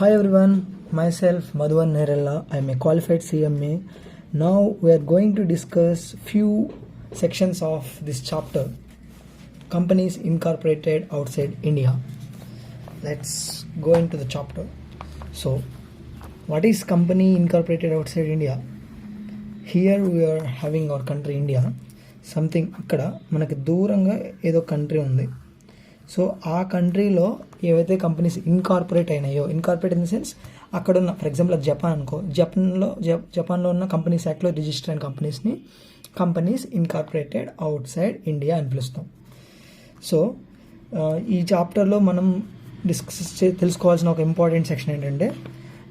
Hi everyone, myself Madhuvan Nerella. I am a qualified CMA. Now we are going to discuss few sections of this chapter. Companies incorporated outside India. Let's go into the chapter. So, what is company incorporated outside India? Here we are having our country India. Something ఇక్కడ మనకి దూరంగా ఏదో country ఉంది. So ఆ కంట్రీలో ఏవైతే companies incorporate అయినాయో, incorporate in the sense అక్కడ ఉన్న, ఫర్ ఎగ్జాంపుల్ అది జపాన్ అనుకో, జపాన్లో ఉన్న కంపెనీస్ యాక్ట్లో రిజిస్టర్ అయిన కంపెనీస్ని companies incorporated outside India అని పిలుస్తాం. సో ఈ చాప్టర్లో మనం తెలుసుకోవాల్సిన ఒక ఇంపార్టెంట్ సెక్షన్ ఏంటంటే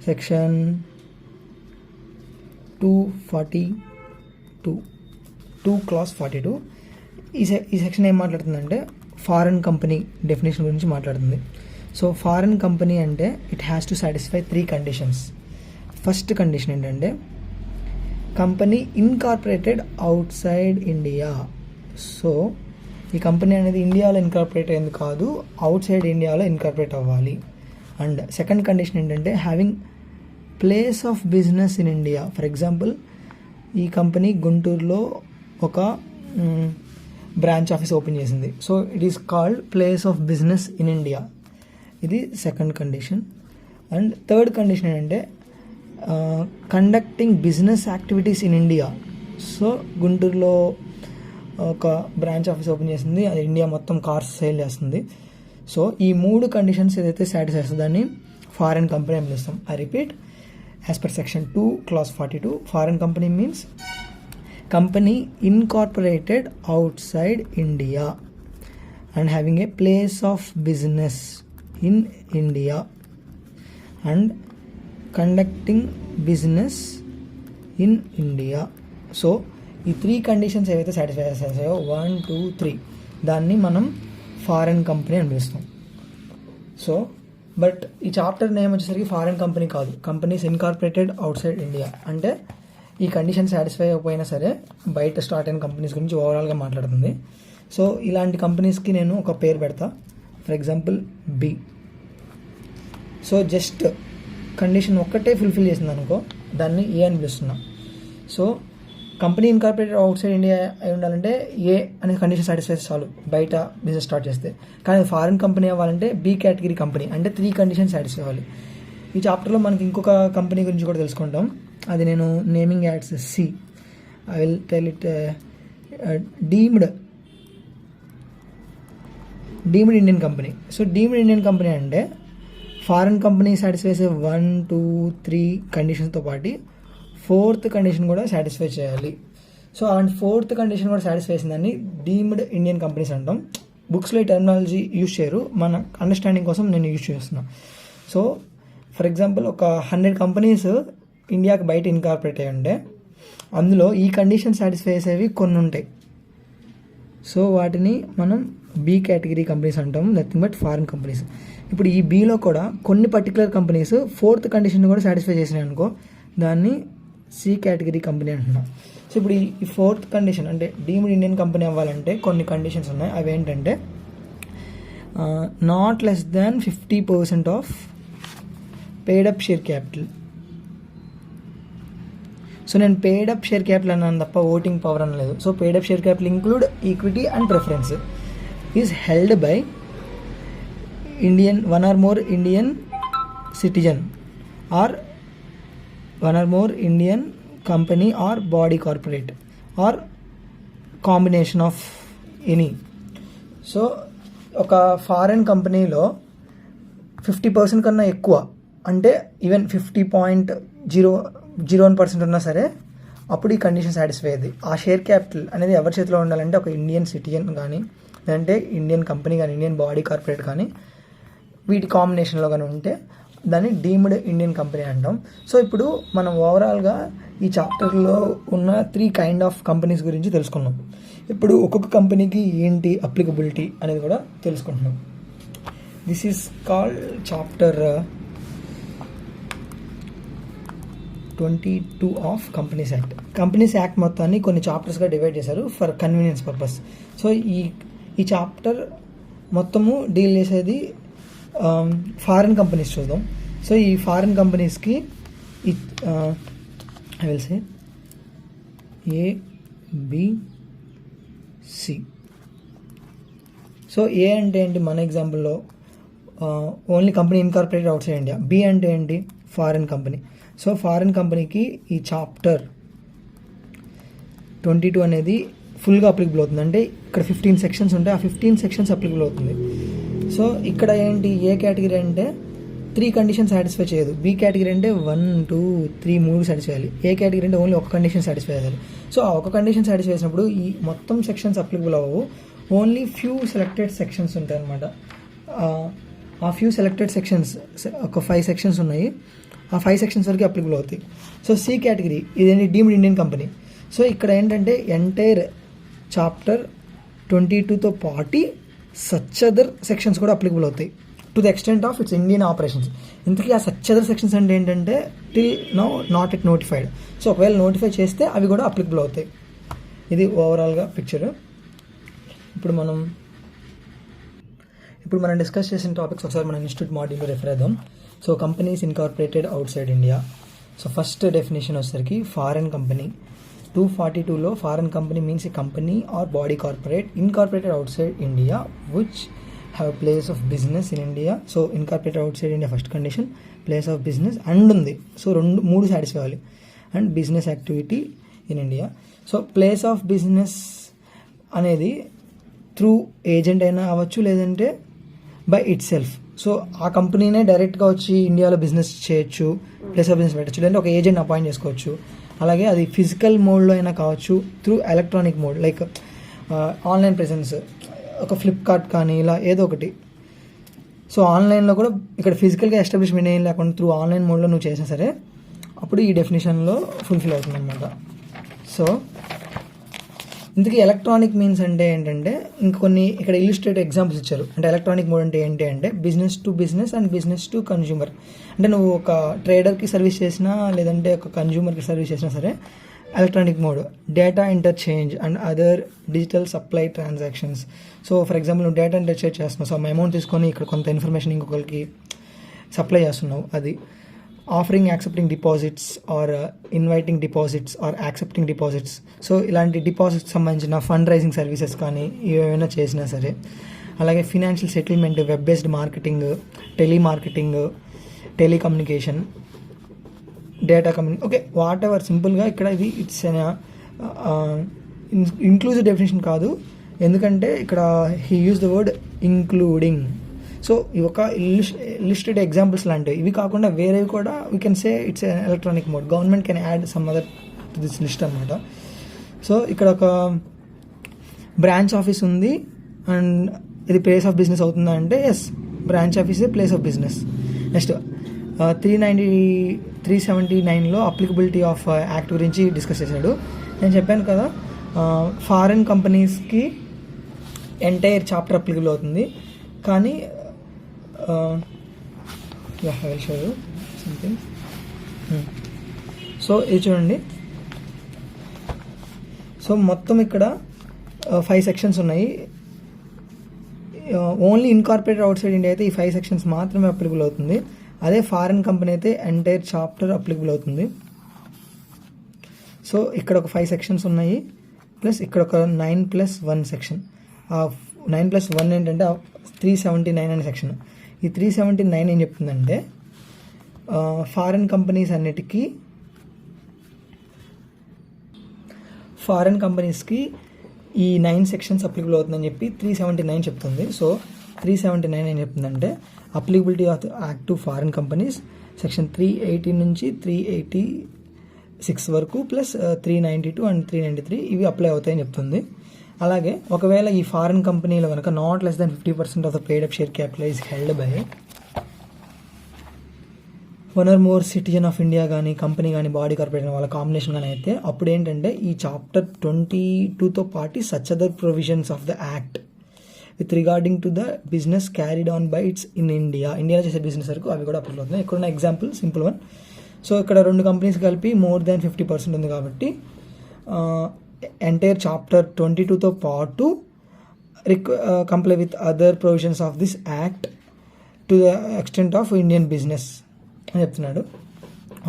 సెక్షన్ 242 క్లాస్ 42. ఈ సెక్షన్ ఏం మాట్లాడుతుందంటే ఫారెన్ కంపెనీ డెఫినేషన్ గురించి మాట్లాడుతుంది. సో ఫారెన్ కంపెనీ అంటే it has to satisfy 3 conditions. First condition ఏంటంటే company incorporated outside India. So ఈ కంపెనీ అనేది ఇండియాలో ఇన్కార్పొరేట్ అయ్యింది కాదు, అవుట్ సైడ్ ఇండియాలో ఇన్కార్పొరేట్ అవ్వాలి. అండ్ సెకండ్ కండిషన్ ఏంటంటే having place of business in India. For example ఈ కంపెనీ గుంటూరులో ఒక బ్రాంచ్ ఆఫీస్ ఓపెన్ చేసింది. So it is called place of business in India. ఇది second condition. And third condition ఏంటంటే conducting business activities in India. So గుంటూరులో ఒక branch office open చేసింది, అది ఇండియా మొత్తం కార్స్ సేల్ చేస్తుంది. సో ఈ 3 కండిషన్స్ ఏదైతే సాటిస్ఫై చేస్తుందో దాన్ని ఫారెన్ కంపెనీ అని పిలుస్తాం. I repeat, as per section 2 clause 42, foreign company means company incorporated outside India and having a place of business in India and conducting business in India. So ఈ 3 conditions ఏవైతే satisfy చేస్తాయో 1, 2, 3 దాన్ని మనం foreign company అని పిలుస్తాం. So but ఈ chapter name వచ్చేసరికి foreign company కాదు, companies incorporated outside India. అంటే ఈ కండిషన్ సాటిస్ఫై అయిపోయినా సరే బయట స్టార్ట్ అయిన కంపెనీస్ గురించి ఓవరాల్గా మాట్లాడుతుంది. సో ఇలాంటి కంపెనీస్కి నేను ఒక పేరు పెడతా. For example B. So just condition ఒక్కటే ఫుల్ఫిల్ చేసింది అనుకో, దాన్ని ఏ అని పిలుస్తున్నా. So company incorporated outside India అయి ఉండాలంటే ఏ అనే కండిషన్ సాటిస్ఫై చాలు బయట బిజినెస్ స్టార్ట్ చేస్తే. కానీ ఫారిన్ కంపెనీ అవ్వాలంటే బి కేటగిరీ కంపెనీ అంటే 3 కండిషన్ సాటిస్ఫై అవ్వాలి. ఈ చాప్టర్లో మనకి ఇంకొక కంపెనీ గురించి కూడా తెలుసుకుంటాం. అది నేను నేమింగ్ యాడ్స్ సి. I will tell it deemed Indian company. So deemed Indian company అంటే ఫారెన్ కంపెనీ సాటిస్ఫై చేసే 1, 2, 3 కండిషన్స్తో పాటు 4th కండిషన్ కూడా సాటిస్ఫై చేయాలి. సో అండ్ 4th కండిషన్ కూడా సాటిస్ఫై చేసిందని డీమ్డ్ ఇండియన్ కంపెనీస్ అంటాం. బుక్స్లో ఈ టెర్మినాలజీ యూజ్ చేయరు, మన అండర్స్టాండింగ్ కోసం నేను యూజ్ చేస్తున్నాను. సో ఫర్ ఎగ్జాంపుల్ ఒక 100 కంపెనీస్ ఇండియాకి బయట ఇన్కార్పొరేట్ అయ్యి ఉంటే అందులో ఈ కండిషన్ సాటిస్ఫై చేసేవి కొన్ని ఉంటాయి. సో వాటిని మనం బి కేటగిరీ కంపెనీస్ అంటాం, నథింగ్ బట్ ఫారిన్ కంపెనీస్. ఇప్పుడు ఈ బిలో కూడా కొన్ని పర్టికులర్ కంపెనీస్ 4th కండిషన్ కూడా సాటిస్ఫై చేసినాయి అనుకో, దాన్ని సి కేటగిరీ కంపెనీ అంటున్నాం. సో ఇప్పుడు ఈ 4th కండిషన్ అంటే డీమ్డ్ ఇండియన్ కంపెనీ అవ్వాలంటే కొన్ని కండిషన్స్ ఉన్నాయి. అవి ఏంటంటే not less than 50% of paid up share capital. So నేను పేడ్ అప్ షేర్ క్యాపిటల్ అన్నాను తప్ప ఓటింగ్ పవర్ అనలేదు. So paid up share capital include equity and preference is held by one or more Indian citizen or one or more Indian company or body corporate or combination of any. So ఒక foreign కంపెనీలో 50% కన్నా ఎక్కువ అంటే even 50.01% ఉన్నా సరే అప్పుడు ఈ condition satisfy అయ్యింది. ఆ షేర్ క్యాపిటల్ అనేది ఎవరి చేతిలో ఉండాలంటే ఒక ఇండియన్ సిటిజన్ కానీ లేదంటే ఇండియన్ కంపెనీ కానీ ఇండియన్ బాడీ కార్పొరేట్ కానీ వీటి కాంబినేషన్లో కానీ ఉంటే దాన్ని డీమ్డ్ ఇండియన్ కంపెనీ అంటాం. సో ఇప్పుడు మనం ఓవరాల్గా ఈ చాప్టర్లో ఉన్న 3 కైండ్ ఆఫ్ కంపెనీస్ గురించి తెలుసుకున్నాం. ఇప్పుడు ఒక్కొక్క కంపెనీకి ఏంటి అప్లికబిలిటీ అనేది కూడా తెలుసుకుంటున్నాం. This is called chapter 22 of companies act. Companies act మొత్తాన్ని కొన్ని చాప్టర్స్గా డివైడ్ చేశారు ఫర్ కన్వీనియన్స్ పర్పస్. సో ఈ చాప్టర్ మొత్తము డీల్ చేసేది ఫారిన్ కంపెనీస్ చూద్దాం. సో ఈ ఫారిన్ కంపెనీస్కి ఈ I will say ABC. So A అంటే ఏంటి మన ఎగ్జాంపుల్లో only company incorporated outside India. B అంటే ఏంటి ఫారిన్ కంపెనీ. సో ఫారిన్ కంపెనీకి ఈ చాప్టర్ 22 అనేది ఫుల్గా అప్లికబుల్ అవుతుంది. అంటే ఇక్కడ 15 సెక్షన్స్ ఉంటాయి, ఆ 15 సెక్షన్స్ అప్లికబుల్ అవుతుంది. సో ఇక్కడ ఏంటి ఏ కేటగిరీ అంటే 3 కండిషన్ సాటిస్ఫై చేయదు. బి కేటగిరీ అంటే 1, 2, 3 3 సాటిస్ఫై చేయాలి. ఏ కేటగిరీ అంటే ఓన్లీ ఒక కండిషన్ సాటిస్ఫై చేయాలి. సో ఆ ఒక కండిషన్ సాటిస్ఫై చేసినప్పుడు ఈ మొత్తం సెక్షన్స్ అప్లికబుల్ అవ్వవు, ఓన్లీ ఫ్యూ సెలెక్టెడ్ సెక్షన్స్ ఉంటాయి అనమాట. ఆ ఫ్యూ సెలెక్టెడ్ సెక్షన్స్ ఒక 5 సెక్షన్స్ ఉన్నాయి, ఆ 5 సెక్షన్స్ వరకు అప్లికబుల్ అవుతాయి. సో సి కేటగిరీ ఇదేంటి డీమ్డ్ ఇండియన్ కంపెనీ. సో ఇక్కడ ఏంటంటే ఎంటైర్ చాప్టర్ 22తో పాటు సచ్ అదర్ సెక్షన్స్ కూడా అప్లికబుల్ అవుతాయి to the extent of it's Indian operations. ఇంతకీ ఆ సచ్ అదర్ సెక్షన్స్ అంటే ఏంటంటే till now not at notified. So ఒకవేళ నోటిఫై చేస్తే అవి కూడా అప్లికబుల్ అవుతాయి. ఇది ఓవరాల్గా పిక్చర్. ఇప్పుడు మనం డిస్కస్ చేసిన టాపిక్స్ ఒకసారి మన ఇన్స్టిట్యూట్ మాడ్యూల్లో రెఫర్ అవుదాం. So companies incorporated outside India. So first definition వచ్చేసరికి ఫారెన్ కంపెనీ. 242లో foreign company means a company or body corporate incorporated outside India which have place of business in India. So incorporated outside India first condition, place of business and ఉంది. So 3 satisfy అవ్వాలి. And business activity in India. So place of business అనేది through agent అయినా అవ్వచ్చు, లేదంటే by it self. So ఆ కంపెనీనే డైరెక్ట్గా వచ్చి ఇండియాలో బిజినెస్ చేయొచ్చు, ప్లేస్ ఆఫ్ బిజినెస్ పెట్టచ్చు, లేదంటే ఒక ఏజెంట్ అపాయింట్ చేసుకోవచ్చు. అలాగే అది ఫిజికల్ మోడ్లో అయినా కావచ్చు, through electronic mode like online presence, ఒక ఫ్లిప్కార్ట్ కానీ ఇలా ఏదో ఒకటి. సో ఆన్లైన్లో కూడా ఇక్కడ ఫిజికల్గా ఎస్టాబ్లిష్మెంట్ ఏం లేకుండా త్రూ ఆన్లైన్ మోడ్లో నువ్వు చేసినా సరే అప్పుడు ఈ డెఫినేషన్లో ఫుల్ఫిల్ అవుతుంది అనమాట. సో ఇందుకే ఎలక్ట్రానిక్ మీన్స్ అంటే ఏంటంటే ఇంకొన్ని ఇక్కడ ఇల్లుస్ట్రేట్ ఎగ్జాంపుల్స్ ఇచ్చారు. అంటే ఎలక్ట్రానిక్ మోడ్ అంటే ఏంటి అంటే business to business and business to consumer. అంటే నువ్వు ఒక ట్రేడర్కి సర్వీస్ చేసినా లేదంటే ఒక కన్జ్యూమర్కి సర్వీస్ చేసినా సరే electronic mode. Data interchange and other digital supply transactions. So for example నువ్వు డేటా ఇంటర్చేంజ్ చేస్తున్నావు, సో అమౌంట్ తీసుకొని ఇక్కడ కొంత ఇన్ఫర్మేషన్ ఇంకొకరికి సప్లై చేస్తున్నావు. అది offering accepting deposits are inviting deposits are accepting deposits. So ఇలాంటి డిపాజిట్స్ సంబంధించిన ఫండ్ రైజింగ్ సర్వీసెస్ కానీ ఏమైనా చేసినా సరే. అలాగే financial settlement, web based marketing, telemarketing, telecommunication, data okay what ever. సింపుల్గా ఇక్కడ ఇది ఇట్స్ ఇంక్లూజివ్ డెఫినేషన్ కాదు, ఎందుకంటే ఇక్కడ he use the word including. So ఇవి ఒక ఇల్లుస్ట్రేట్ ఎగ్జాంపుల్స్ లాంటివి. ఇవి కాకుండా వేరేవి కూడా we can say it's electronic mode. Government can add some other to this list అనమాట. సో ఇక్కడ ఒక బ్రాంచ్ ఆఫీస్ ఉంది అండ్ ఇది ప్లేస్ ఆఫ్ బిజినెస్ అవుతుందా అంటే ఎస్, బ్రాంచ్ ఆఫీసే ప్లేస్ ఆఫ్ బిజినెస్. నెక్స్ట్ 379లో అప్లికబిలిటీ ఆఫ్ యాక్ట్ గురించి డిస్కస్ చేశాడు. నేను చెప్పాను కదా ఫారిన్ కంపెనీస్కి ఎంటైర్ చాప్టర్ అప్లికబుల్ అవుతుంది. కానీ I will show you something. So ఇది చూడండి. సో మొత్తం ఇక్కడ 5 సెక్షన్స్ ఉన్నాయి. Only incorporated outside India అయితే ఈ 5 సెక్షన్స్ మాత్రమే అప్లికబుల్ అవుతుంది. అదే ఫారిన్ కంపెనీ అయితే ఎంటైర్ చాప్టర్ అప్లికబుల్ అవుతుంది. సో ఇక్కడ ఒక 5 సెక్షన్స్ ఉన్నాయి, ప్లస్ ఇక్కడ ఒక 9+1 సెక్షన్. ఆ 9+1 ఏంటంటే 379 అనే సెక్షన్. ఈ 379 ఏం చెప్తుందంటే ఫారిన్ కంపెనీస్ అన్నిటికీ ఈ 9 సెక్షన్స్ అప్లికబుల్ అవుతుందని చెప్పి 379 చెప్తుంది. సో 379 ఏం చెప్తుందంటే applicability of act to foreign companies section 380 నుంచి 386 వరకు ప్లస్ 392 అండ్ 393 ఇవి అప్లై అవుతాయని చెప్తుంది. అలాగే ఒకవేళ ఈ ఫారిన్ కంపెనీలో కనుక not less than 50% of the paid up share capital is held by 1 or more citizen of India కానీ కంపెనీ కానీ బాడీ కార్పొరేషన్ వాళ్ళ కాంబినేషన్ కానీ అయితే అప్పుడు ఏంటంటే ఈ చాప్టర్ 22తో పాటు such other provisions of the act with regarding to the business carried on by it's in ఇండియాలో చేసే బిజినెస్ వరకు అవి కూడా అప్లై అవుతున్నాయి. ఇక్కడ ఉన్న ఎగ్జాంపుల్ సింపుల్ వన్. సో ఇక్కడ 2 కంపెనీస్ కలిపి మోర్ దాన్ 50% ఉంది కాబట్టి ఎంటైర్ చాప్టర్ 22తో పాటు comply with other provisions of this act to the extent of Indian business అని చెప్తున్నాడు.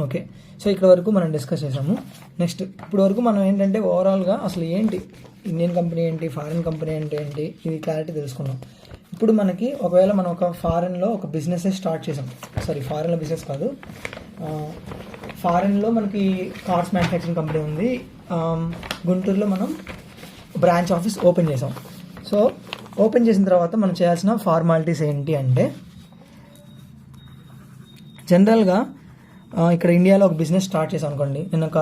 ఓకే, సో ఇక్కడ వరకు మనం డిస్కస్ చేసాము. నెక్స్ట్ ఇప్పుడు వరకు మనం ఏంటంటే ఓవరాల్గా అసలు ఏంటి ఇండియన్ కంపెనీ ఏంటి, ఫారిన్ కంపెనీ అంటే ఏంటి, ఇది క్లారిటీ తెలుసుకున్నాం. ఇప్పుడు మనకి ఒకవేళ మనం ఒక ఫారిన్లో ఒక బిజినెస్ స్టార్ట్ చేసాం, ఫారిన్లో బిజినెస్ కాదు, ఫారిన్లో మనకి కార్స్ మ్యానుఫ్యాక్చరింగ్ కంపెనీ ఉంది, గుంటూరులో మనం బ్రాంచ్ ఆఫీస్ ఓపెన్ చేసాం. సో ఓపెన్ చేసిన తర్వాత మనం చేయాల్సిన ఫార్మాలిటీస్ ఏంటి అంటే, జనరల్గా ఇక్కడ ఇండియాలో ఒక బిజినెస్ స్టార్ట్ చేసాం అనుకోండి, నేను ఒక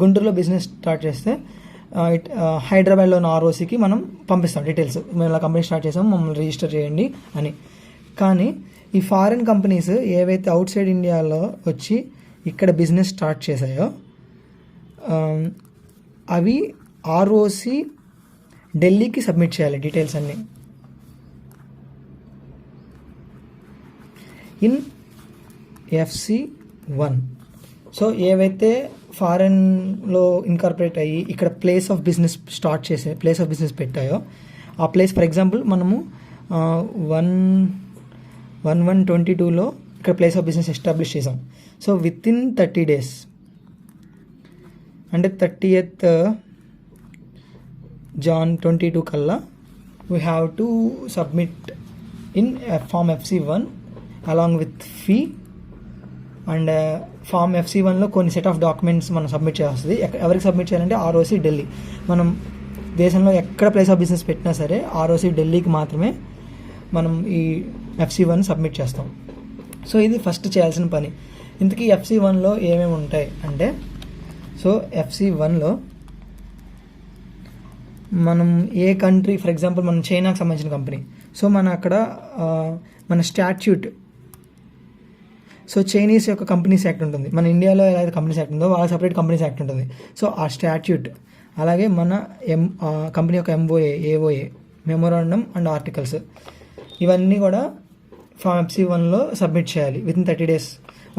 గుంటూరులో బిజినెస్ స్టార్ట్ చేస్తే హైదరాబాద్లో ఉన్న ఆర్ఓసికి మనం పంపిస్తాం డీటెయిల్స్, మేము ఇలా కంపెనీ స్టార్ట్ చేసాం, మమ్మల్ని రిజిస్టర్ చేయండి అని. కానీ ఈ ఫారిన్ కంపెనీస్ ఏవైతే అవుట్ సైడ్ ఇండియాలో వచ్చి ఇక్కడ బిజినెస్ స్టార్ట్ చేశాయో అవి ఆర్ఓసి ఢిల్లీకి సబ్మిట్ చేయాలి డీటెయిల్స్ అన్నీ. In FC1. సో ఏవైతే ఫారెన్లో ఇన్కార్పొరేట్ అయ్యి ఇక్కడ ప్లేస్ ఆఫ్ బిజినెస్ పెట్టాయో ఆ ప్లేస్, ఫర్ ఎగ్జాంపుల్ మనము 1/1/22లో ఇక్కడ ప్లేస్ ఆఫ్ బిజినెస్ ఎస్టాబ్లిష్ చేసాం. సో విత్ ఇన్ 30 days అంటే 30th Jan 22 కల్లా we have to submit in form FC1 along with fee. And form FC1లో కొన్ని సెట్ ఆఫ్ డాక్యుమెంట్స్ మనం సబ్మిట్ చేస్తుంది. ఎవరికి సబ్మిట్ చేయాలంటే ఆర్ఓసి ఢిల్లీ. మనం దేశంలో ఎక్కడ ప్లేస్ ఆఫ్ బిజినెస్ పెట్టినా సరే ఆర్ఓసి ఢిల్లీకి మాత్రమే మనం ఈ FC1 సబ్మిట్ చేస్తాం. సో ఇది ఫస్ట్ చేయాల్సిన పని. ఇంతకీ FC1లో ఏమేమి ఉంటాయి అంటే, సో FC1లో మనం ఏ కంట్రీ, ఫర్ ఎగ్జాంపుల్ మనం చైనాకి సంబంధించిన కంపెనీ, సో మన అక్కడ మన స్టాట్యూట్, సో చైనీస్ యొక్క కంపెనీస్ యాక్ట్ ఉంటుంది, మన ఇండియాలో ఎలా అయితే కంపెనీస్ యాక్ట్ ఉందో వాళ్ళ సపరేట్ కంపెనీస్ యాక్ట్ ఉంటుంది. సో ఆ స్టాట్యూట్, అలాగే మన కంపెనీ యొక్క MOA, AOA, memorandum and articles, ఇవన్నీ కూడా ఫామ్ FC1లో సబ్మిట్ చేయాలి విత్ ఇన్ 30 days.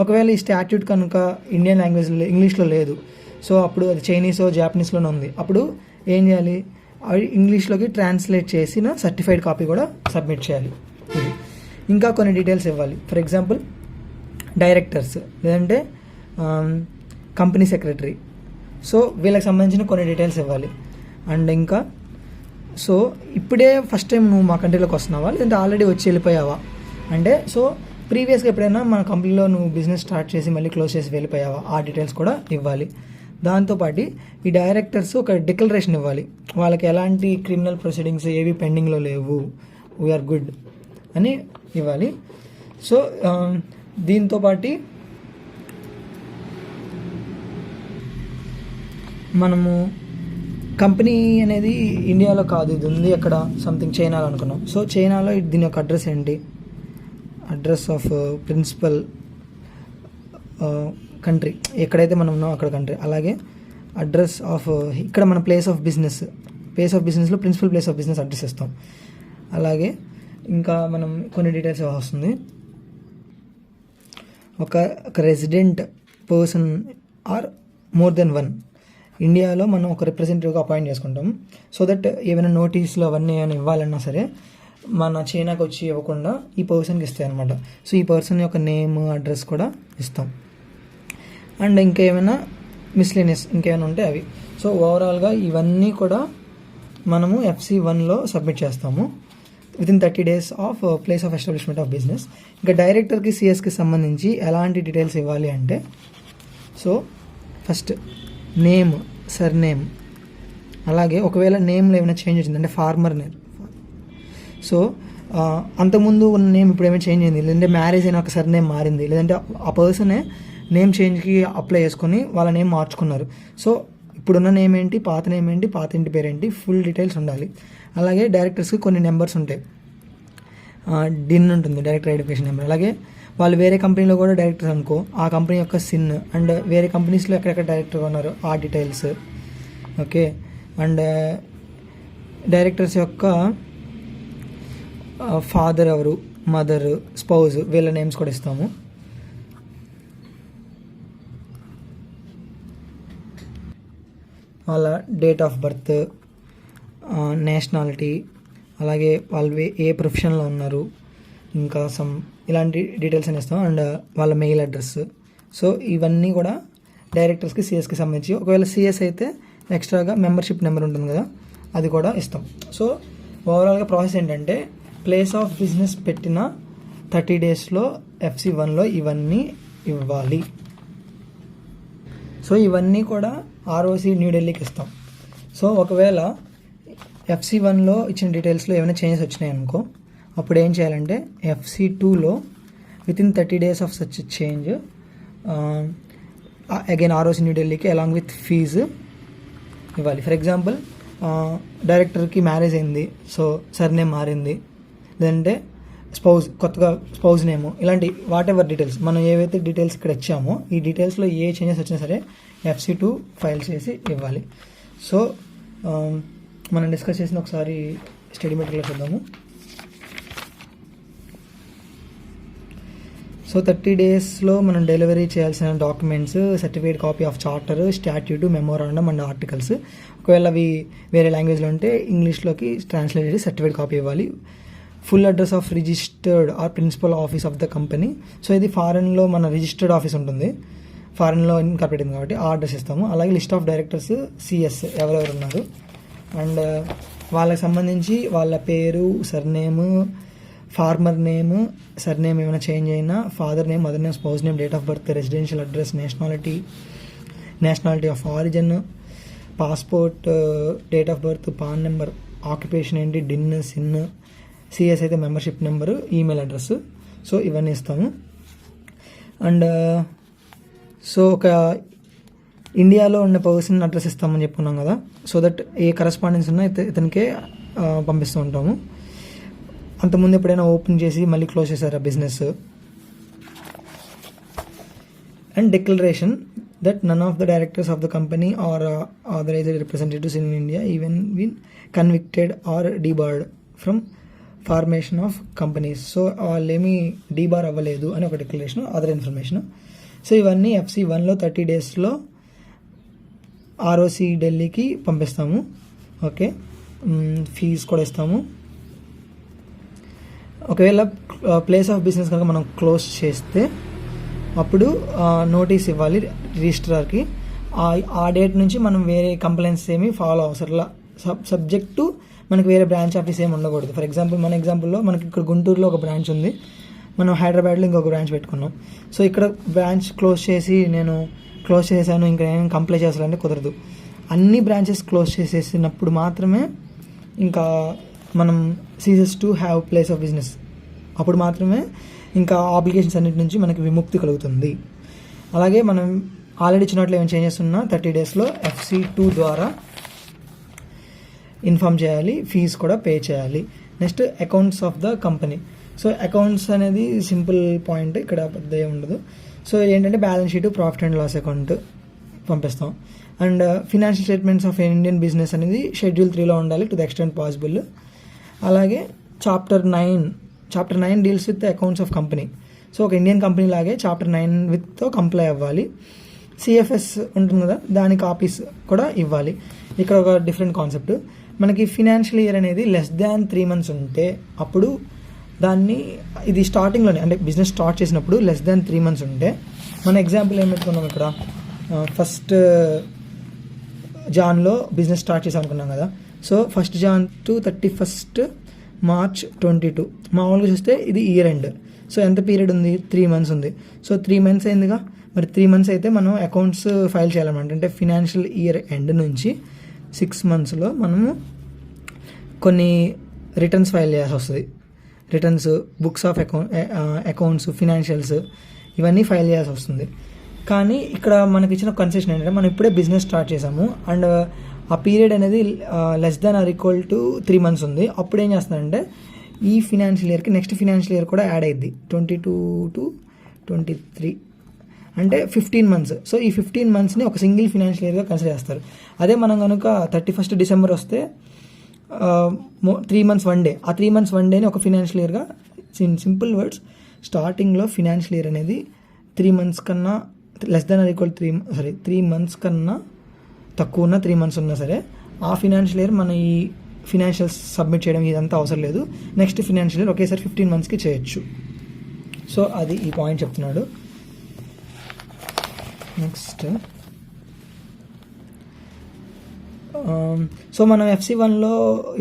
ఒకవేళ ఈ స్టాట్యూట్ కనుక ఇండియన్ లాంగ్వేజ్లో ఇంగ్లీష్లో లేదు, సో అప్పుడు అది చైనీసో జాపనీస్లోనే ఉంది, అప్పుడు ఏం చేయాలి, ఇంగ్లీష్లోకి ట్రాన్స్లేట్ చేసిన సర్టిఫైడ్ కాపీ కూడా సబ్మిట్ చేయాలి. ఇది ఇంకా కొన్ని డీటెయిల్స్ ఇవ్వాలి. ఫర్ ఎగ్జాంపుల్ డైరెక్టర్స్ లేదంటే కంపెనీ సెక్రటరీ, సో వీళ్ళకి సంబంధించిన కొన్ని డీటెయిల్స్ ఇవ్వాలి. అండ్ ఇంకా సో ఇప్పుడే ఫస్ట్ టైం నువ్వు మా కంట్రీలోకి వస్తున్నావా లేదంటే ఆల్రెడీ వచ్చి వెళ్ళిపోయావా అంటే, సో ప్రీవియస్గా ఎప్పుడైనా మన కంపెనీలో నువ్వు బిజినెస్ స్టార్ట్ చేసి మళ్ళీ క్లోజ్ చేసి వెళ్ళిపోయావా, ఆ డీటెయిల్స్ కూడా ఇవ్వాలి. దాంతోపాటు ఈ డైరెక్టర్స్ ఒక డిక్లరేషన్ ఇవ్వాలి, వాళ్ళకి ఎలాంటి క్రిమినల్ ప్రొసీడింగ్స్ ఏవి పెండింగ్లో లేవు, వీఆర్ గుడ్ అని ఇవ్వాలి. సో దీంతోపాటు మనము కంపెనీ అనేది ఇండియాలో కాదు, ఇది ఉంది అక్కడ సంథింగ్ చైనాలో అనుకున్నాం. సో చైనాలో దీని యొక్క అడ్రస్ ఏంటి, అడ్రస్ ఆఫ్ ప్రిన్సిపల్ కంట్రీ, ఎక్కడైతే మనం ఉన్నాం అక్కడ కంట్రీ, అలాగే అడ్రస్ ఆఫ్ ఇక్కడ మన ప్లేస్ ఆఫ్ బిజినెస్లో principal place of business address ఇస్తాం. అలాగే ఇంకా మనం కొన్ని డీటెయిల్స్ వస్తుంది, ఒక resident person or more than one ఇండియాలో మనం ఒక రిప్రజెంటేటివ్గా అపాయింట్ చేసుకుంటాం. సో దట్ ఏమైనా నోటీసులు అవన్నీ ఏమైనా ఇవ్వాలన్నా సరే మన చైనాకి వచ్చి ఇవ్వకుండా ఈ పర్సన్కి ఇస్తాయి అనమాట. సో ఈ పర్సన్ యొక్క నేమ్, అడ్రస్ కూడా ఇస్తాం. అండ్ ఇంకేమైనా మిస్లేనియస్ ఇంకేమైనా ఉంటే అవి. సో ఓవరాల్గా ఇవన్నీ కూడా మనము FC1లో సబ్మిట్ చేస్తాము within 30 days of place of establishment of business. ఇంకా డైరెక్టర్కి CSకి సంబంధించి ఎలాంటి డీటెయిల్స్ ఇవ్వాలి అంటే, సో ఫస్ట్ నేమ్, సర్నేమ్, అలాగే ఒకవేళ నేమ్లో ఏమైనా చేంజ్ వచ్చింది అంటే ఫార్మర్ నేమ్, సో అంతకుముందు ఉన్న నేమ్ ఇప్పుడు ఏమైనా చేంజ్ అయింది, లేదంటే మ్యారేజ్ అయిన ఒక సర్నేమ్ మారింది, లేదంటే ఆ పర్సనే నేమ్ చేంజ్కి అప్లై చేసుకొని వాళ్ళ నేమ్ మార్చుకున్నారు. సో ఇప్పుడున్న నేమ్ ఏంటి, పాత నేమ్ ఏంటి, పాత ఇంటి పేరు ఏంటి, ఫుల్ డీటెయిల్స్ ఉండాలి. అలాగే డైరెక్టర్స్కి కొన్ని నెంబర్స్ ఉంటాయి, డిన్ ఉంటుంది, డైరెక్టర్ ఐడెంటిఫికేషన్ నెంబర్. అలాగే వాళ్ళు వేరే కంపెనీలో కూడా డైరెక్టర్స్ అనుకో, ఆ కంపెనీ యొక్క సిన్ అండ్ వేరే కంపెనీస్లో ఎక్కడెక్కడ డైరెక్టర్గా ఉన్నారు ఆ డీటెయిల్స్. ఓకే, అండ్ డైరెక్టర్స్ యొక్క ఫాదర్ ఎవరు, మదర్, స్పౌజ్, వీళ్ళ నేమ్స్ కూడా ఇస్తాము. వాళ్ళ డేట్ ఆఫ్ బర్త్, నేషనాలిటీ, అలాగే వాళ్ళు ఏ ప్రొఫెషన్లో ఉన్నారు, ఇంకా ఇలాంటి డీటెయిల్స్ అని ఇస్తాం. అండ్ వాళ్ళ మెయిల్ అడ్రస్. సో ఇవన్నీ కూడా డైరెక్టర్స్కి, సిఎస్కి సంబంధించి. ఒకవేళ సిఎస్ అయితే ఎక్స్ట్రాగా మెంబర్షిప్ నెంబర్ ఉంటుంది కదా, అది కూడా ఇస్తాం. సో ఓవరాల్గా ప్రాసెస్ ఏంటంటే, ప్లేస్ ఆఫ్ బిజినెస్ పెట్టిన 30 daysలో FC1లో ఇవన్నీ ఇవ్వాలి. సో ఇవన్నీ కూడా ROC న్యూఢిల్లీకి ఇస్తాం. సో ఒకవేళ FC1లో ఇచ్చిన డీటెయిల్స్లో ఏమైనా చేంజెస్ వచ్చినాయి అనుకో, అప్పుడు ఏం చేయాలంటే FC2లో within 30 days of such change again ROC న్యూఢిల్లీకి అలాంగ్ విత్ ఫీజు ఇవ్వాలి. ఫర్ ఎగ్జాంపుల్ డైరెక్టర్కి మ్యారేజ్ అయింది, సో సర్నేమ్ మారింది, లేదంటే కొత్తగా స్పౌజ్ నేము, ఇలాంటి వాట్ ఎవర్ డీటెయిల్స్ మనం ఏవైతే డీటెయిల్స్ ఇక్కడ ఇచ్చామో ఈ డీటెయిల్స్లో ఏ చేంజెస్ వచ్చినా సరే FC2 ఫైల్ చేసి ఇవ్వాలి. సో మనం డిస్కస్ చేసిన ఒకసారి స్టడీ మెటీరియల్ చూద్దాము. సో 30 daysలో మనం డెలివరీ చేయాల్సిన documents, certificate copy of charter, statute, memorandum and articles. ఒకవేళ అవి వేరే లాంగ్వేజ్లో ఉంటే ఇంగ్లీష్లోకి ట్రాన్స్లేట్ చేసి సర్టిఫికేట్ కాపీ ఇవ్వాలి. Full address of registered or principal office of the company. So ఇది ఫారెన్లో మన రిజిస్టర్డ్ ఆఫీస్ ఉంటుంది, ఫారెన్లో ఇన్కార్పొరేట్ అయింది కాబట్టి ఆ అడ్రస్ ఇస్తాము. అలాగే లిస్ట్ ఆఫ్ డైరెక్టర్స్, సిఎస్ ఎవరెవరు ఉన్నారు, అండ్ వాళ్ళకి సంబంధించి వాళ్ళ పేరు, సర్నేమ్, ఫార్మర్ నేమ్, సర్నేమ్ ఏమైనా చేంజ్ అయినా, father name, mother name, spouse name, date of birth, residential address, nationality of origin, passport, date of birth, pan number, occupation ఏంటి, DIN, sin, CS అయితే membership number, email address. So ఇవన్నీ ఇస్తాము. And so ఒక ఇండియాలో ఉన్న person address ఇస్తామని చెప్పుకున్నాం కదా, సో దట్ ఏ కరస్పాండెన్స్ ఉన్నా ఇతనికే పంపిస్తూ ఉంటాము. అంతకుముందు ఎప్పుడైనా ఓపెన్ చేసి మళ్ళీ క్లోజ్ చేశారా business. And declaration that none of the directors of the company or authorized representatives in India even been convicted or debarred from formation of companies. So వాళ్ళేమీ debar అవ్వలేదు అని ఒక డిక్లరేషన్, అదర్ ఇన్ఫర్మేషన్. సో ఇవన్నీ FC1లో 30 daysలో ROC ఢిల్లీకి పంపిస్తాము. Okay, fee కూడా ఇస్తాము. ఒకవేళ ప్లేస్ ఆఫ్ బిజినెస్ కనుక మనం క్లోజ్ చేస్తే అప్పుడు నోటీస్ ఇవ్వాలి రిజిస్ట్రార్కి. ఆ డేట్ నుంచి మనం వేరే కంప్లైంట్స్ ఏమి ఫాలో అవసరంలా, సబ్జెక్టు మనకి వేరే బ్రాంచ్ ఆఫీస్ ఏమి ఉండకూడదు. ఫర్ ఎగ్జాంపుల్ మన ఎగ్జాంపుల్లో మనకి ఇక్కడ గుంటూరులో ఒక బ్రాంచ్ ఉంది, మనం హైదరాబాద్లో ఇంకొక బ్రాంచ్ పెట్టుకున్నాం. సో ఇక్కడ బ్రాంచ్ క్లోజ్ చేసి నేను క్లోజ్ చేశాను ఇంకా నేను కంప్లైంట్ చేయాలంటే కుదరదు. అన్ని బ్రాంచెస్ క్లోజ్ చేసేసినప్పుడు మాత్రమే ఇంకా మనం ceases to have place of business, అప్పుడు మాత్రమే ఇంకా ఆబ్లిగేషన్స్ అన్నిటి నుంచి మనకి విముక్తి కలుగుతుంది. అలాగే మనం ఆల్రెడీ ఇచ్చినట్లు ఏమైనా చేంజెస్ ఉన్నా 30 daysలో FC2 ద్వారా ఇన్ఫామ్ చేయాలి, ఫీజు కూడా పే చేయాలి. Next accounts of the company. So accounts అనేది సింపుల్ పాయింట్, ఇక్కడ పెద్ద ఉండదు. సో ఏంటంటే balance sheet, profit and loss account పంపిస్తాం. And financial statements of Indian business అనేది Schedule 3లో ఉండాలి టు ద ఎక్స్టెంట్ పాసిబుల్. అలాగే chapter 9 deals with accounts of company. So ఒక ఇండియన్ కంపెనీ లాగే చాప్టర్ 9 విత్తో కంప్లై అవ్వాలి. CFS ఉంటుంది కదా, దాని కాపీస్ కూడా ఇవ్వాలి. ఇక్కడ ఒక డిఫరెంట్ కాన్సెప్ట్, మనకి ఫినాన్షియల్ ఇయర్ అనేది లెస్ దాన్ 3 months ఉంటే అప్పుడు దాన్ని, ఇది స్టార్టింగ్లోనే అంటే బిజినెస్ స్టార్ట్ చేసినప్పుడు లెస్ దాన్ 3 months ఉంటే, మన ఎగ్జాంపుల్ ఏం పెట్టుకున్నాం ఇక్కడ, 1st January బిజినెస్ స్టార్ట్ చేసాం అనుకున్నాం కదా. So 1st January to 31st March 2022 మామూలుగా చూస్తే ఇది ఇయర్ ఎండ్. సో ఎంత పీరియడ్ ఉంది, 3 months ఉంది. సో 3 months అయిందిగా, మరి 3 months అయితే మనం అకౌంట్స్ ఫైల్ చేయాలన్నమాట. అంటే ఫినాన్షియల్ ఇయర్ ఎండ్ నుంచి 6 monthsలో మనము కొన్ని రిటర్న్స్ ఫైల్ చేయాల్సి వస్తుంది. Returns, books of accounts, financials ఇవన్నీ ఫైల్ చేయాల్సి వస్తుంది. కానీ ఇక్కడ మనకి ఇచ్చిన కన్సెషన్ ఏంటంటే మనం ఇప్పుడే బిజినెస్ స్టార్ట్ చేసాము అండ్ ఆ పీరియడ్ అనేది less than or equal to 3 months ఉంది. అప్పుడు ఏం చేస్తున్నారంటే ఈ ఫినాన్షియల్ ఇయర్కి నెక్స్ట్ ఫినాన్షియల్ ఇయర్ కూడా యాడ్ అయ్యిద్ది, 22 to 23 అంటే 15 months. సో ఈ 15 monthsని ఒక సింగిల్ ఫినాన్షియల్ ఇయర్గా కన్సిడర్ చేస్తారు. అదే మనం కనుక 31st December వస్తే 3 months 1 day, ఆ 3 months 1 dayని ఒక ఫినాన్షియల్ ఇయర్గా, సింపుల్ వర్డ్స్, స్టార్టింగ్లో ఫినాన్షియల్ ఇయర్ అనేది 3 months కన్నా less than or equal 3 months కన్నా తక్కువ ఉన్న 3 months ఉన్నా సరే ఆ ఫినాన్షియల్ ఇయర్ మన ఈ ఫినాన్షియల్స్ సబ్మిట్ చేయడం ఇదంతా అవసరం లేదు. నెక్స్ట్ ఫినాన్షియల్ ఇయర్ ఒకేసారి 15 monthsకి చేయొచ్చు. సో అది ఈ పాయింట్ చెప్తున్నాడు. నెక్స్ట్ సో మనం FC1లో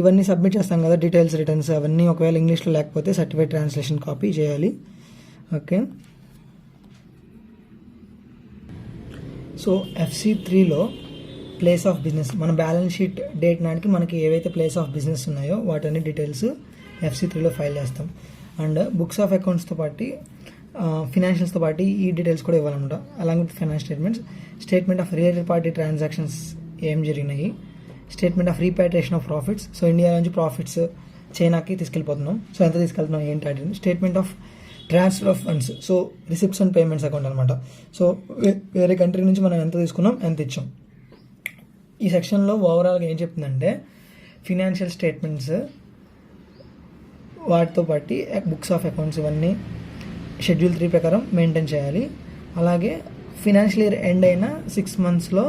ఇవన్నీ సబ్మిట్ చేస్తాం కదా, డీటెయిల్స్ రిటర్న్స్ అవన్నీ. ఒకవేళ ఇంగ్లీష్లో లేకపోతే సర్టిఫైడ్ ట్రాన్స్లేషన్ కాపీ చేయాలి. ఓకే, సో FC3లో ప్లేస్ ఆఫ్ బిజినెస్, మన బ్యాలెన్స్ షీట్ డేట్ నాటికి మనకి ఏవైతే ప్లేస్ ఆఫ్ బిజినెస్ ఉన్నాయో వాటన్ని డీటెయిల్స్ FC3లో ఫైల్ చేస్తాం. అండ్ బుక్స్ ఆఫ్ అకౌంట్స్తో పాటు ఫినాన్షియల్స్తో పాటు ఈ డీటెయిల్స్ కూడా ఇవ్వాలన్నమాట. Along with finance statements, statement of related party transactions ఏం జరిగినాయి, statement of repatriation of profits, so India నుంచి ప్రాఫిట్స్ చైనాకి తీసుకెళ్ళిపోతున్నాం, సో ఎంత తీసుకెళ్తున్నాం ఏంటి అది. Statement of transfer of funds, so receipts and payments account అనమాట. సో వేరే కంట్రీ నుంచి మనం ఎంత తీసుకున్నాం, ఎంత ఇచ్చాం. ఈ సెక్షన్లో ఓవరాల్గా ఏం చెప్తుందంటే ఫినాన్షియల్ స్టేట్మెంట్స్ వాటితో పాటు బుక్స్ ఆఫ్ అకౌంట్స్ ఇవన్నీ షెడ్యూల్ 3 ప్రకారం మెయింటైన్ చేయాలి. అలాగే ఫినాన్షియల్ ఇయర్ ఎండ్ అయిన 6 monthsలో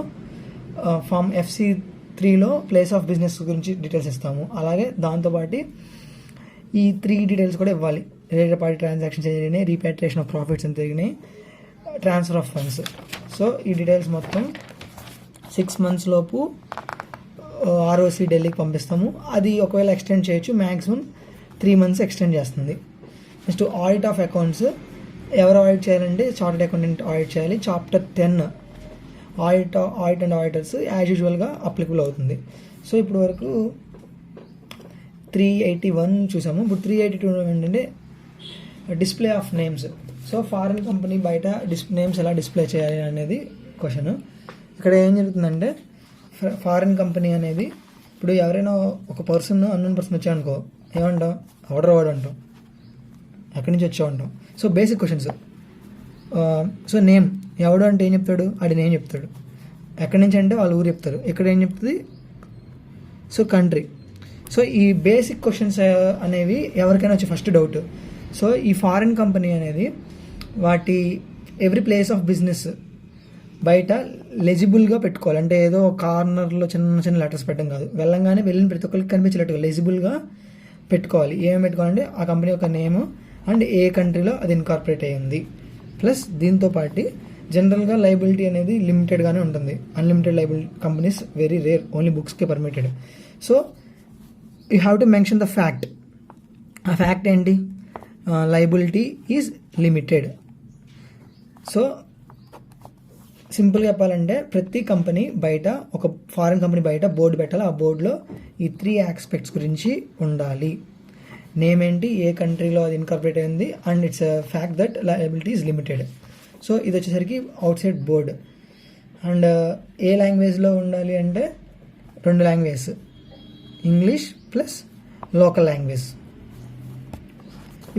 ఫామ్ FC3లో ప్లేస్ ఆఫ్ బిజినెస్ గురించి డీటెయిల్స్ ఇస్తాము. అలాగే దాంతోపాటు ఈ 3 డీటెయిల్స్ కూడా ఇవ్వాలి. రిలేటెడ్ పార్టీ ట్రాన్సాక్షన్స్ జరిగినాయి, రీపాట్రియేషన్ ఆఫ్ ప్రాఫిట్స్ ఎంత జరిగినాయి, ట్రాన్స్ఫర్ ఆఫ్ ఫండ్స్. సో ఈ డీటెయిల్స్ మొత్తం 6 months లోపు ROC ఢిల్లీకి పంపిస్తాము. అది ఒకవేళ ఎక్స్టెండ్ చేయొచ్చు, మ్యాక్సిమం 3 months ఎక్స్టెండ్ చేస్తుంది. నెక్స్ట్ ఆడిట్ ఆఫ్ అకౌంట్స్ ఎవరు ఆడిట్ చేయాలంటే చార్టెడ్ అకౌంటెంట్ ఆడిట్ చేయాలి. Chapter 10 audit and auditors as యూజువల్గా అప్లికబుల్ అవుతుంది. సో ఇప్పుడు వరకు 381 చూసాము. ఇప్పుడు 382 ఏంటంటే display of names. So foreign company బయట నేమ్స్ ఎలా డిస్ప్లే చేయాలి అనేది క్వశ్చన్. ఇక్కడ ఏం జరుగుతుందంటే ఫారిన్ కంపెనీ అనేది ఇప్పుడు ఎవరైనా ఒక పర్సన్ అన్నోన్ పర్సన్ వచ్చాయనుకో ఏమంటాం, ఆర్డర్ వాడు అంటాం, ఎక్కడి నుంచి వచ్చావు అంటాం. So basic questions. So name ఎవడు అంటే ఏం చెప్తాడు, ఆడి నేమ్ చెప్తాడు. ఎక్కడి నుంచి అంటే వాళ్ళ ఊరు చెప్తారు. ఇక్కడ ఏం చెప్తుంది, సో కంట్రీ. సో ఈ బేసిక్ క్వశ్చన్స్ అనేవి ఎవరికైనా వచ్చి ఫస్ట్ డౌట్. సో ఈ ఫారిన్ కంపెనీ అనేది వాటి ఎవ్రీ ప్లేస్ ఆఫ్ బిజినెస్ బయట లెజిబుల్గా పెట్టుకోవాలి. అంటే ఏదో కార్నర్లో చిన్న చిన్న లెటర్స్ పెట్టడం కాదు, వెళ్ళంగానే వెళ్ళిన ప్రతి ఒక్కరికి కనిపించేటట్టుగా లెజిబుల్గా పెట్టుకోవాలి. ఏమేమి పెట్టుకోవాలంటే ఆ కంపెనీ యొక్క నేమ్ అండ్ ఏ కంట్రీలో అది ఇన్కార్పొరేట్ అయ్యింది. ప్లస్ దీంతో పాటు జనరల్గా లైబిలిటీ అనేది లిమిటెడ్గానే ఉంటుంది. Unlimited liability companies very rare, only బుక్స్కే permitted. So you have to mention the fact. ఆ ఫ్యాక్ట్ ఏంటి, లైబిలిటీ ఈజ్ లిమిటెడ్. సో సింపుల్గా చెప్పాలంటే ప్రతి కంపెనీ బయట, ఒక ఫారిన్ కంపెనీ బయట బోర్డు పెట్టాలి. ఆ బోర్డులో ఈ 3 ఆస్పెక్ట్స్ గురించి ఉండాలి. నేమ్ ఏంటి, ఏ కంట్రీలో అది ఇన్కార్పొరేట్ అయింది, and it's fact that liability is limited. So ఇది వచ్చేసరికి అవుట్ సైడ్ బోర్డ్. అండ్ ఏ లాంగ్వేజ్లో ఉండాలి అంటే 2 languages, English plus local language.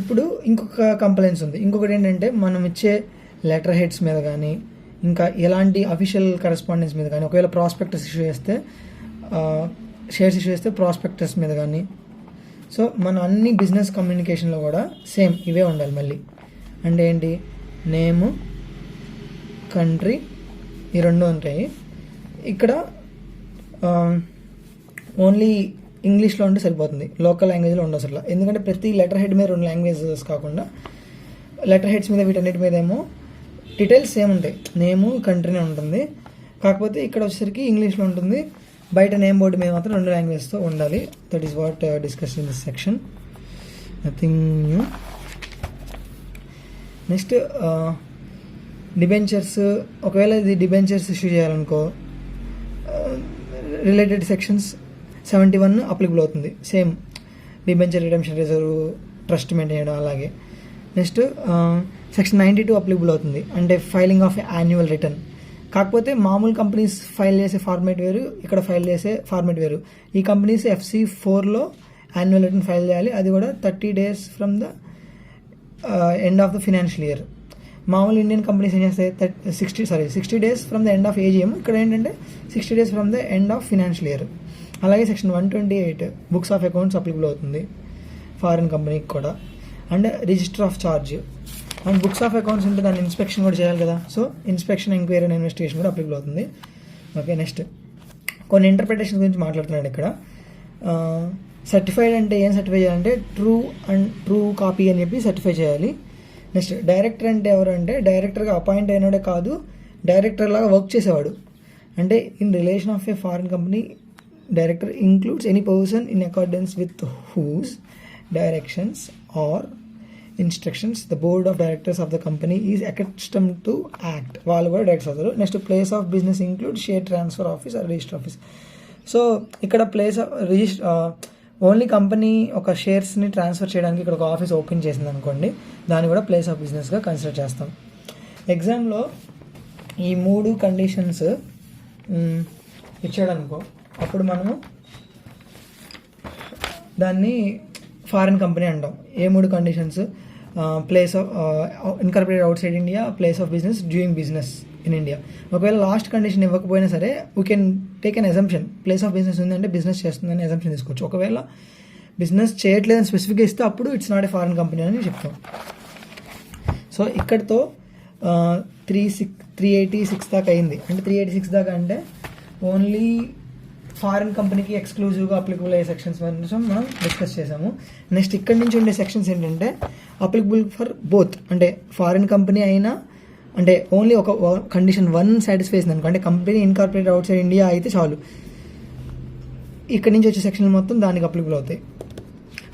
ఇప్పుడు ఇంకొక కంప్లైంట్స్ ఉంది. ఇంకొకటి ఏంటంటే మనం ఇచ్చే లెటర్ హెడ్స్ మీద కానీ ఇంకా ఎలాంటి అఫీషియల్ కరెస్పాండెన్స్ మీద కానీ, ఒకవేళ ప్రాస్పెక్టస్ ఇష్యూ చేస్తే, షేర్స్ ఇష్యూ చేస్తే ప్రాస్పెక్టస్ మీద కానీ. సో మన అన్ని బిజినెస్ కమ్యూనికేషన్లో కూడా సేమ్ ఇవే ఉండాలి మళ్ళీ. అంటే ఏంటి, నేము, కంట్రీ, ఈ 2 ఉంటాయి. ఇక్కడ ఓన్లీ ఇంగ్లీష్లో ఉంటే సరిపోతుంది, లోకల్ లాంగ్వేజ్లో ఉండవు అసలు. ఎందుకంటే ప్రతి లెటర్ హెడ్ మీద 2 లాంగ్వేజెస్ కాకుండా లెటర్ హెడ్స్ మీద వీటన్నిటి మీద ఏమో డీటెయిల్స్ సేమ్ ఉంటాయి, నేము కంట్రీనే ఉంటుంది. కాకపోతే ఇక్కడ వచ్చేసరికి ఇంగ్లీష్లో ఉంటుంది, బయట నేమ్ బోర్డు మీద మాత్రం 2 లాంగ్వేజ్తో ఉండాలి. That is what discuss in this section, nothing new. Next debentures. ఒకవేళ ఇది డిబెంచర్స్ ఇష్యూ చేయాలనుకో రిలేటెడ్ సెక్షన్స్ 71 అప్లికబుల్ అవుతుంది. Same debenture redemption reserve, trust maintain చేయడం అలాగే. నెక్స్ట్ సెక్షన్ 92 అప్లికబుల్ అవుతుంది, అంటే ఫైలింగ్ ఆఫ్ యాన్యువల్ రిటర్న్. కాకపోతే మామూలు కంపెనీస్ ఫైల్ చేసే ఫార్మేట్ వేరు, ఇక్కడ ఫైల్ చేసే ఫార్మేట్ వేరు. ఈ కంపెనీస్ FC4లో యాన్యువల్ రిటర్న్ ఫైల్ చేయాలి, అది కూడా 30 days from the end of the financial year. మామూలు ఇండియన్ కంపెనీస్ ఏం చేస్తాయి 60 days from the end of AGM. ఇక్కడ ఏంటంటే 60 days from the end of financial year. అలాగే section 128 books of accounts applicable అవుతుంది ఫారిన్ కంపెనీకి కూడా. And register of charge. And books of accounts ఉంటే దాన్ని ఇన్స్పెక్షన్ కూడా చేయాలి కదా, so inspection, enquiry and investigation కూడా అప్లికబుల్ అవుతుంది. ఓకే, నెక్స్ట్ కొన్ని ఇంటర్ప్రిటేషన్ గురించి మాట్లాడుతున్నాడు ఇక్కడ. సర్టిఫైడ్ అంటే ఏం సర్టిఫై చేయాలంటే ట్రూ కాపీ అని చెప్పి సర్టిఫై చేయాలి. నెక్స్ట్ డైరెక్టర్ అంటే ఎవరు అంటే డైరెక్టర్గా అపాయింట్ అయినాడే కాదు, డైరెక్టర్ లాగా వర్క్ చేసేవాడు. అంటే in relation of a foreign company director includes any person in accordance with whose directions or instructions the board of directors of the company is accustomed to act. వాళ్ళు కూడా directors అవుతారు. Next place of business include share transfer office or register office. So ఇక్కడ place of only company ఒక షేర్స్ని transfer చేయడానికి ఇక్కడ ఒక office open చేసింది అనుకోండి, దాన్ని కూడా ప్లేస్ ఆఫ్ బిజినెస్గా కన్సిడర్ చేస్తాం. ఎగ్జామ్లో ఈ 3 కండిషన్స్ ఇచ్చాడు అనుకో, అప్పుడు మనము దాన్ని ఫారిన్ కంపెనీ అంటాం. ఏ 3 conditions? Place of incorporated outside India, place of business, doing business in India. ఒకవేళ లాస్ట్ కండిషన్ ఇవ్వకపోయినా సరే we can take an assumption. Place of business ఉందంటే బిజినెస్ చేస్తుందని అజంప్షన్ తీసుకోవచ్చు. ఒకవేళ బిజినెస్ చేయట్లేదని స్పెసిఫిక్గా ఇస్తే అప్పుడు it's not a foreign company అని చెప్తాం. సో ఇక్కడితో 386 దాకా అయింది. అంటే 386 దాకా అంటే ఓన్లీ ఫారిన్ కంపెనీకి ఎక్స్క్లూజివ్గా అప్లికబుల్ అయ్యే సెక్షన్స్ కోసం మనం డిస్కస్ చేసాము. నెక్స్ట్ ఇక్కడి నుంచి ఉండే సెక్షన్స్ ఏంటంటే అప్లికబుల్ ఫర్ బోత్. అంటే ఫారిన్ కంపెనీ అయినా, అంటే ఓన్లీ ఒక కండిషన్ 1 సాటిస్ఫై అయింది అనుకో, అంటే company incorporated outside India అయితే చాలు, ఇక్కడి నుంచి వచ్చే సెక్షన్లు మొత్తం దానికి అప్లికబుల్ అవుతాయి.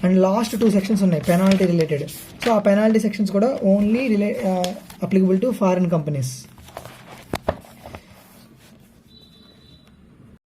అండ్ లాస్ట్ 2 సెక్షన్స్ ఉన్నాయి పెనాల్టీ రిలేటెడ్. సో ఆ పెనాల్టీ సెక్షన్స్ కూడా only applicable to foreign companies.